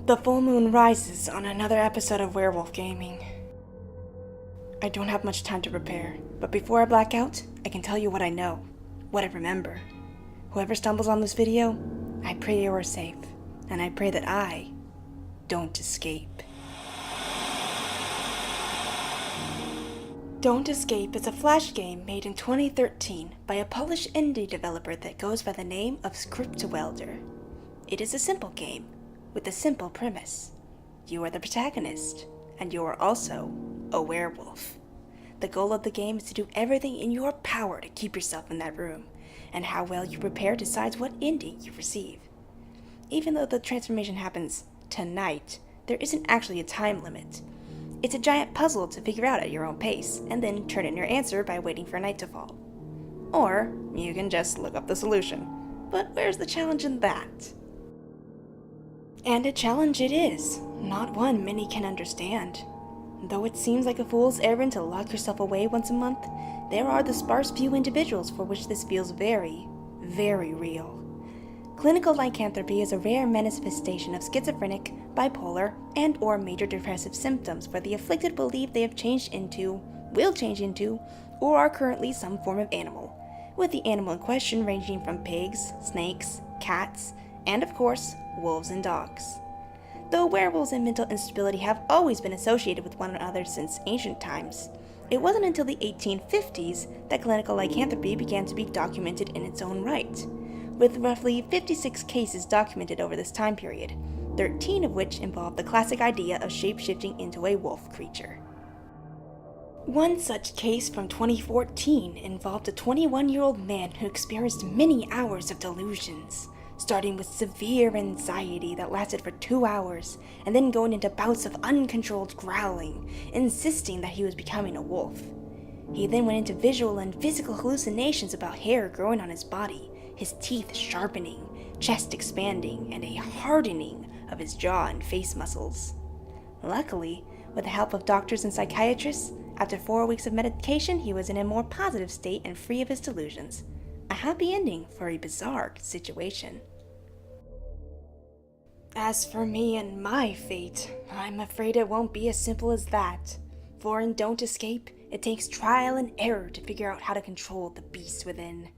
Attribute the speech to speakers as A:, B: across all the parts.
A: The full moon rises on another episode of Werewolf Gaming. I don't have much time to prepare, but before I black out, I can tell you what I know, what I remember. Whoever stumbles on this video, I pray you are safe, and I pray that I don't escape. Don't Escape is a flash game made in 2013 by a Polish indie developer that goes by the name of Scriptwelder. It is a simple game, with a simple premise. You are the protagonist, and you are also a werewolf. The goal of the game is to do everything in your power to keep yourself in that room, and how well you prepare decides what ending you receive. Even though the transformation happens tonight, there isn't actually a time limit. It's a giant puzzle to figure out at your own pace, and then turn in your answer by waiting for night to fall. Or, you can just look up the solution. But where's the challenge in that? And a challenge it is, not one many can understand. Though it seems like a fool's errand to lock yourself away once a month, there are the sparse few individuals for which this feels very, very real. Clinical lycanthropy is a rare manifestation of schizophrenic, bipolar, and/or major depressive symptoms where the afflicted believe they have changed into, will change into, or are currently some form of animal, with the animal in question ranging from pigs, snakes, cats, and of course, wolves and dogs. Though werewolves and mental instability have always been associated with one another since ancient times, it wasn't until the 1850s that clinical lycanthropy began to be documented in its own right, with roughly 56 cases documented over this time period, 13 of which involved the classic idea of shape-shifting into a wolf creature. One such case from 2014 involved a 21-year-old man who experienced many hours of delusions, starting with severe anxiety that lasted for 2 hours, and then going into bouts of uncontrolled growling, insisting that he was becoming a wolf. He then went into visual and physical hallucinations about hair growing on his body, his teeth sharpening, chest expanding, and a hardening of his jaw and face muscles. Luckily, with the help of doctors and psychiatrists, after 4 weeks of medication, he was in a more positive state and free of his delusions. A happy ending for a bizarre situation. As for me and my fate, I'm afraid it won't be as simple as that. For in Don't Escape, it takes trial and error to figure out how to control the beast within.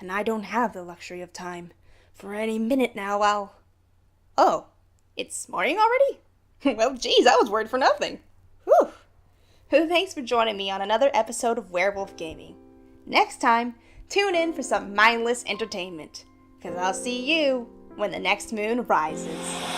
A: And I don't have the luxury of time. For any minute now, Oh, it's morning already? Well, geez, I was worried for nothing. Whew. Thanks for joining me on another episode of Werewolf Gaming. Next time, tune in for some mindless entertainment, because I'll see you when the next moon rises.